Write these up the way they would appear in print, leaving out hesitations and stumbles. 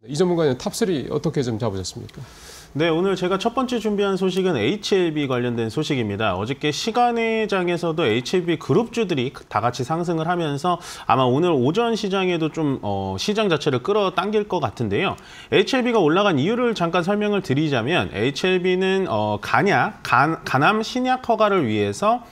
이 전문가는 탑3 어떻게 좀 잡으셨습니까? 네, 오늘 제가 첫 번째 준비한 소식은 HLB 관련된 소식입니다. 어저께 시간외장에서도 HLB 그룹주들이 다 같이 상승을 하면서 아마 오늘 오전 시장에도 좀 시장 자체를 끌어당길 것 같은데요. HLB가 올라간 이유를 잠깐 설명을 드리자면 HLB는 간암 신약 허가를 위해서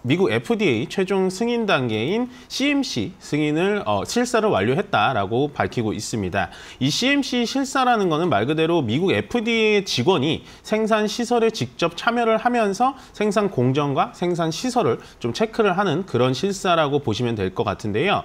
미국 FDA 최종 승인 단계인 CMC 승인을 실사를 완료했다라고 밝히고 있습니다. 이 CMC 실사라는 거는 말 그대로 미국 FDA 직원이 생산 시설에 직접 참여를 하면서 생산 공정과 생산 시설을 좀 체크를 하는 그런 실사라고 보시면 될 것 같은데요.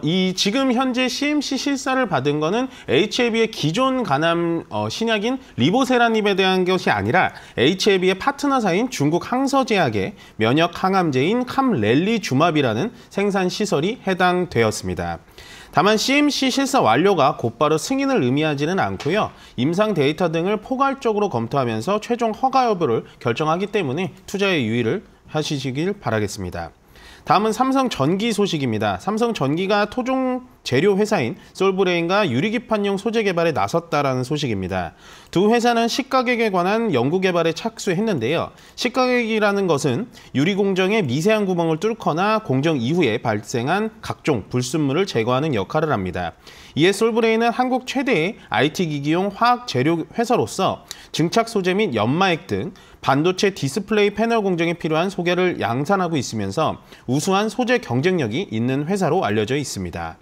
이 지금 현재 CMC 실사를 받은 거는 HLB의 기존 간암 신약인 리보세라닙에 대한 것이 아니라 HLB의 파트너사인 중국 항서제약의 면역 항암제인 캄렐리주맙이라는 생산 시설이 해당되었습니다. 다만 CMC 실사 완료가 곧바로 승인을 의미하지는 않고요. 임상 데이터 등을 포괄적으로 검토하면서 최종 허가 여부를 결정하기 때문에 투자에 유의를 하시길 바라겠습니다. 다음은 삼성전기 소식입니다. 삼성전기가 토종 재료 회사인 솔브레인과 유리기판용 소재 개발에 나섰다라는 소식입니다. 두 회사는 시가격에 관한 연구 개발에 착수했는데요. 시가격이라는 것은 유리 공정의 미세한 구멍을 뚫거나 공정 이후에 발생한 각종 불순물을 제거하는 역할을 합니다. 이에 솔브레인은 한국 최대의 IT 기기용 화학 재료 회사로서 증착 소재 및 연마액 등 반도체 디스플레이 패널 공정에 필요한 소재를 양산하고 있으면서 우수한 소재 경쟁력이 있는 회사로 알려져 있습니다.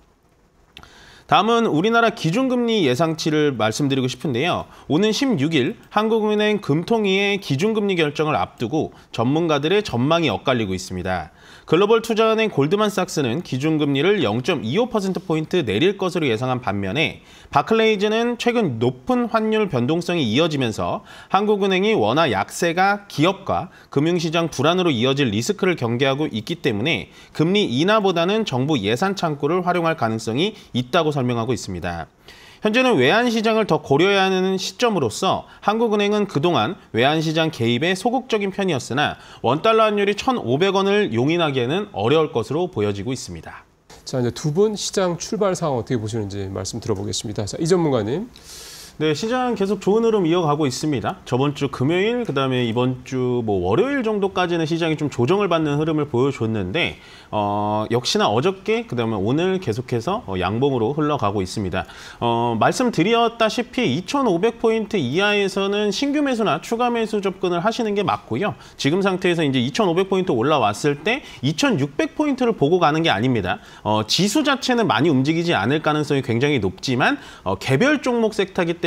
다음은 우리나라 기준금리 예상치를 말씀드리고 싶은데요. 오는 16일 한국은행 금통위의 기준금리 결정을 앞두고 전문가들의 전망이 엇갈리고 있습니다. 글로벌 투자은행 골드만삭스는 기준금리를 0.25%포인트 내릴 것으로 예상한 반면에 바클레이즈는 최근 높은 환율 변동성이 이어지면서 한국은행이 원화 약세가 기업과 금융시장 불안으로 이어질 리스크를 경계하고 있기 때문에 금리 인하보다는 정부 예산 창구를 활용할 가능성이 있다고 설명하고 있습니다. 현재는 외환시장을 더 고려해야 하는 시점으로서 한국은행은 그동안 외환시장 개입에 소극적인 편이었으나 원달러 환율이 1,500원을 용인하기에는 어려울 것으로 보여지고 있습니다. 자, 이제 두 분 시장 출발 상황 어떻게 보시는지 말씀 들어보겠습니다. 자, 이 전문가님. 네, 시장 계속 좋은 흐름 이어가고 있습니다. 저번 주 금요일, 그다음에 이번 주 월요일 정도까지는 시장이 좀 조정을 받는 흐름을 보여줬는데 역시나 어저께, 그다음에 오늘 계속해서 양봉으로 흘러가고 있습니다. 말씀드렸다시피 2,500포인트 이하에서는 신규 매수나 추가 매수 접근을 하시는 게 맞고요. 지금 상태에서 이제 2,500포인트 올라왔을 때 2,600포인트를 보고 가는 게 아닙니다. 지수 자체는 많이 움직이지 않을 가능성이 굉장히 높지만 개별 종목 섹터이기 때문에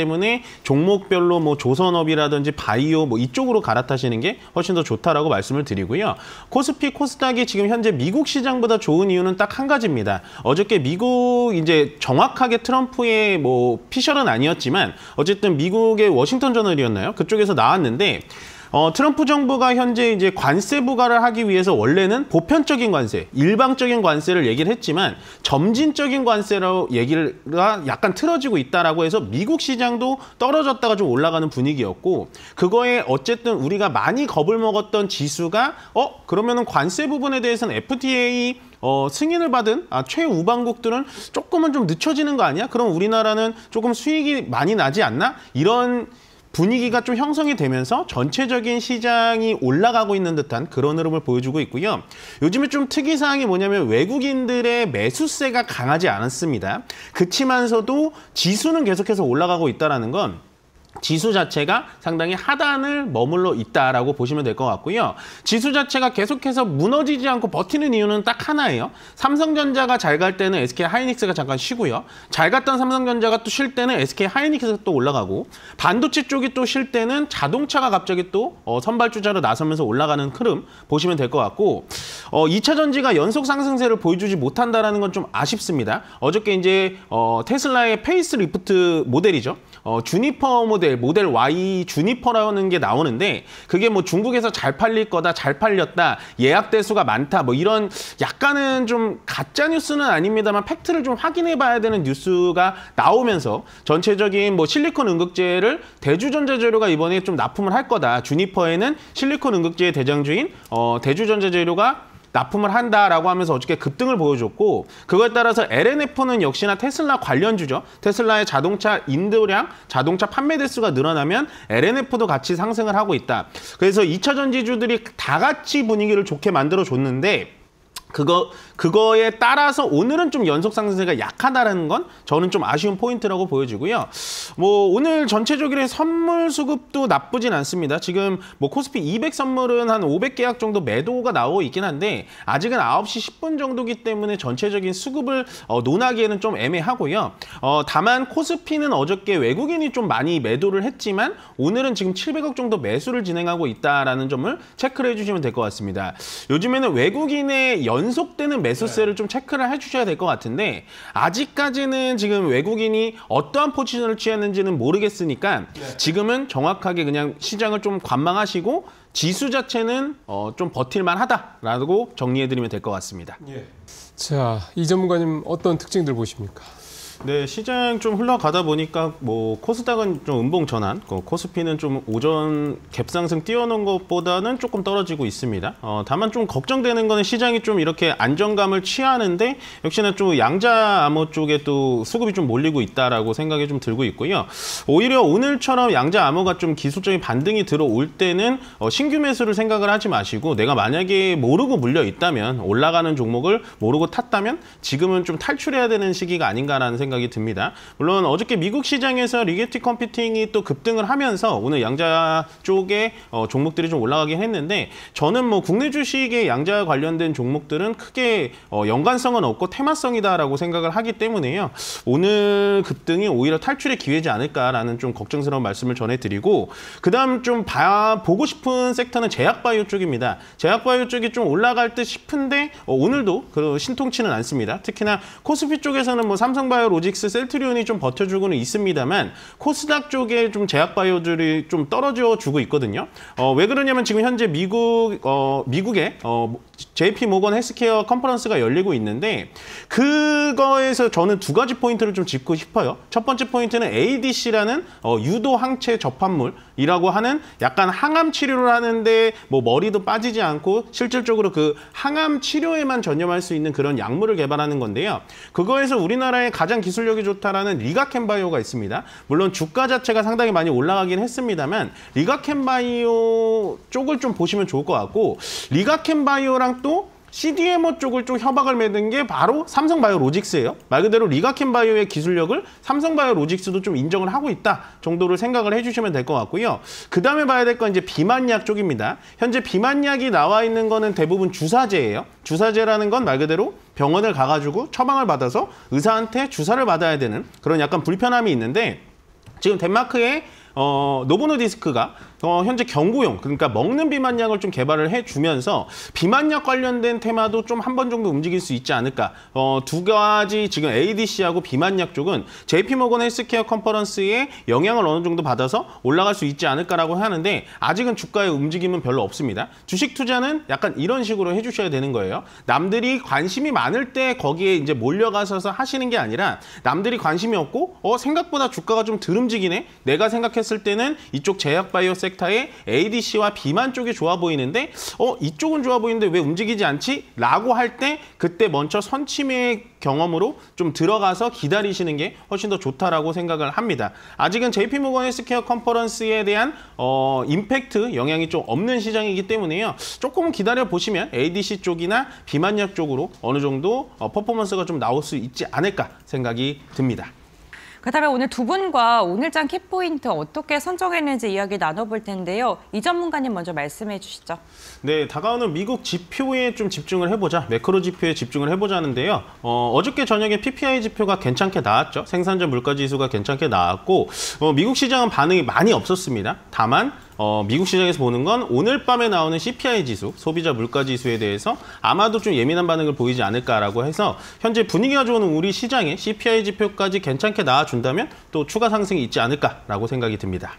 종목별로 조선업이라든지 바이오 이쪽으로 갈아타시는 게 훨씬 더 좋다라고 말씀을 드리고요. 코스피, 코스닥이 지금 현재 미국 시장보다 좋은 이유는 딱 한 가지입니다. 어저께 미국 이제 정확하게 트럼프의 피셜은 아니었지만 어쨌든 미국의 워싱턴 저널이었나요? 그쪽에서 나왔는데 트럼프 정부가 현재 이제 관세 부과를 하기 위해서 원래는 보편적인 관세, 일방적인 관세를 얘기를 했지만 점진적인 관세로 얘기가 약간 틀어지고 있다라고 해서 미국 시장도 떨어졌다가 좀 올라가는 분위기였고 그거에 어쨌든 우리가 많이 겁을 먹었던 지수가 그러면은 관세 부분에 대해서는 FTA 승인을 받은 최우방국들은 조금은 좀 늦춰지는 거 아니야? 그럼 우리나라는 조금 수익이 많이 나지 않나? 이런 분위기가 좀 형성이 되면서 전체적인 시장이 올라가고 있는 듯한 그런 흐름을 보여주고 있고요. 요즘에 좀 특이사항이 뭐냐면 외국인들의 매수세가 강하지 않았습니다. 그치만서도 지수는 계속해서 올라가고 있다는 건 지수 자체가 상당히 하단을 머물러 있다라고 보시면 될 것 같고요. 지수 자체가 계속해서 무너지지 않고 버티는 이유는 딱 하나예요. 삼성전자가 잘 갈 때는 SK하이닉스가 잠깐 쉬고요. 잘 갔던 삼성전자가 또 쉴 때는 SK하이닉스가 또 올라가고 반도체 쪽이 또 쉴 때는 자동차가 갑자기 또 선발주자로 나서면서 올라가는 흐름 보시면 될 것 같고 2차 전지가 연속 상승세를 보여주지 못한다는 건 좀 아쉽습니다. 어저께 이제 테슬라의 페이스리프트 모델이죠. 주니퍼 모델 Y 주니퍼라는 게 나오는데 그게 뭐 중국에서 잘 팔릴 거다, 잘 팔렸다, 예약 대수가 많다, 뭐 이런 약간은 좀 가짜 뉴스는 아닙니다만 팩트를 좀 확인해 봐야 되는 뉴스가 나오면서 전체적인 뭐 실리콘 응급제를 대주전자재료가 이번에 좀 납품을 할 거다. 주니퍼에는 실리콘 응급제의 대장주인 대주전자재료가 납품을 한다라고 하면서 어저께 급등을 보여줬고 그거에 따라서 LNF는 역시나 테슬라 관련주죠. 테슬라의 자동차 인도량, 자동차 판매 대수가 늘어나면 LNF도 같이 상승을 하고 있다. 그래서 2차 전지주들이 다 같이 분위기를 좋게 만들어줬는데 그거에 따라서 오늘은 좀 연속 상승세가 약하다는 건 저는 좀 아쉬운 포인트라고 보여지고요. 뭐 오늘 전체적으로 선물 수급도 나쁘진 않습니다. 지금 뭐 코스피 200 선물은 한 500계약 정도 매도가 나오고 있긴 한데 아직은 9시 10분 정도기 때문에 전체적인 수급을 논하기에는 좀 애매하고요. 다만 코스피는 어저께 외국인이 좀 많이 매도를 했지만 오늘은 지금 700억 정도 매수를 진행하고 있다라는 점을 체크를 해주시면 될 것 같습니다. 요즘에는 외국인의 연속되는 매수세를 좀 체크를 해주셔야 될 것 같은데 아직까지는 지금 외국인이 어떠한 포지션을 취했는지는 모르겠으니까 지금은 정확하게 그냥 시장을 좀 관망하시고 지수 자체는 좀 버틸만 하다라고 정리해드리면 될 것 같습니다. 자, 이 전문가님 어떤 특징들 보십니까? 네, 시장 좀 흘러가다 보니까 뭐 코스닥은 좀 음봉 전환, 코스피는 좀 오전 갭상승 띄워놓은 것보다는 조금 떨어지고 있습니다. 다만 좀 걱정되는 거는 시장이 좀 이렇게 안정감을 취하는데 역시나 좀 양자 암호 쪽에 또 수급이 좀 몰리고 있다라고 생각이 좀 들고 있고요. 오히려 오늘처럼 양자 암호가 좀 기술적인 반등이 들어올 때는 신규 매수를 생각을 하지 마시고 내가 만약에 모르고 물려 있다면 올라가는 종목을 모르고 탔다면 지금은 좀 탈출해야 되는 시기가 아닌가라는 생각이 듭니다. 물론 어저께 미국 시장에서 리게티 컴퓨팅이 또 급등을 하면서 오늘 양자 쪽에 종목들이 좀 올라가긴 했는데 저는 뭐 국내 주식의 양자 관련된 종목들은 크게 연관성은 없고 테마성이다라고 생각을 하기 때문에요. 오늘 급등이 오히려 탈출의 기회지 않을까라는 좀 걱정스러운 말씀을 전해드리고 그다음 좀 보고 싶은 섹터는 제약바이오 쪽입니다. 제약바이오 쪽이 좀 올라갈 듯 싶은데 오늘도 신통치는 않습니다. 특히나 코스피 쪽에서는 뭐 삼성바이오 로직스, 셀트리온이 좀 버텨주고는 있습니다만 코스닥 쪽에 좀 제약바이오들이 좀 떨어져주고 있거든요. 왜 그러냐면 지금 현재 미국의 JP 모건 헬스케어 컨퍼런스가 열리고 있는데 그거에서 저는 두 가지 포인트를 좀 짚고 싶어요. 첫 번째 포인트는 ADC라는 유도 항체 접합물이라고 하는 약간 항암 치료를 하는데 뭐 머리도 빠지지 않고 실질적으로 그 항암 치료에만 전념할 수 있는 그런 약물을 개발하는 건데요. 그거에서 우리나라의 가장 기술력이 좋다라는 리가켄바이오가 있습니다. 물론 주가 자체가 상당히 많이 올라가긴 했습니다만 리가켄바이오 쪽을 좀 보시면 좋을 것 같고 리가켄바이오랑 또 CDMO 쪽을 좀 협약을 맺은 게 바로 삼성바이오로직스예요. 말 그대로 리가켄바이오의 기술력을 삼성바이오로직스도 좀 인정을 하고 있다 정도를 생각을 해주시면 될 것 같고요. 그 다음에 봐야 될 건 이제 비만약 쪽입니다. 현재 비만약이 나와 있는 거는 대부분 주사제예요. 주사제라는 건 말 그대로 병원을 가가지고 처방을 받아서 의사한테 주사를 받아야 되는 그런 약간 불편함이 있는데 지금 덴마크의 노보노디스크가 현재 경구용, 그러니까 먹는 비만약을 좀 개발을 해주면서 비만약 관련된 테마도 좀 한 번 정도 움직일 수 있지 않을까. 두 가지 지금 ADC하고 비만약 쪽은 JP모건 헬스케어 컨퍼런스의 영향을 어느 정도 받아서 올라갈 수 있지 않을까라고 하는데 아직은 주가의 움직임은 별로 없습니다. 주식 투자는 약간 이런 식으로 해주셔야 되는 거예요. 남들이 관심이 많을 때 거기에 이제 몰려가셔서 하시는 게 아니라 남들이 관심이 없고 생각보다 주가가 좀 덜 움직이네. 내가 생각했을 때는 이쪽 제약바이오 섹터의 ADC와 비만 쪽이 좋아 보이는데 이쪽은 좋아 보이는데 왜 움직이지 않지? 라고 할 때 그때 먼저 선침의 경험으로 좀 들어가서 기다리시는 게 훨씬 더 좋다라고 생각을 합니다. 아직은 JP모건 헬스케어 컨퍼런스에 대한 임팩트 영향이 좀 없는 시장이기 때문에요. 조금은 기다려 보시면 ADC 쪽이나 비만약 쪽으로 어느 정도 퍼포먼스가 좀 나올 수 있지 않을까 생각이 듭니다. 그렇다면 오늘 두 분과 오늘장 키포인트 어떻게 선정했는지 이야기 나눠볼 텐데요. 이 전문가님 먼저 말씀해 주시죠. 네, 다가오는 미국 지표에 좀 집중을 해보자. 매크로 지표에 집중을 해보자는데요. 어저께 저녁에 PPI 지표가 괜찮게 나왔죠. 생산자 물가지수가 괜찮게 나왔고 미국 시장은 반응이 많이 없었습니다. 다만 미국 시장에서 보는 건 오늘 밤에 나오는 CPI 지수, 소비자 물가 지수에 대해서 아마도 좀 예민한 반응을 보이지 않을까라고 해서 현재 분위기가 좋은 우리 시장에 CPI 지표까지 괜찮게 나와준다면 또 추가 상승이 있지 않을까라고 생각이 듭니다.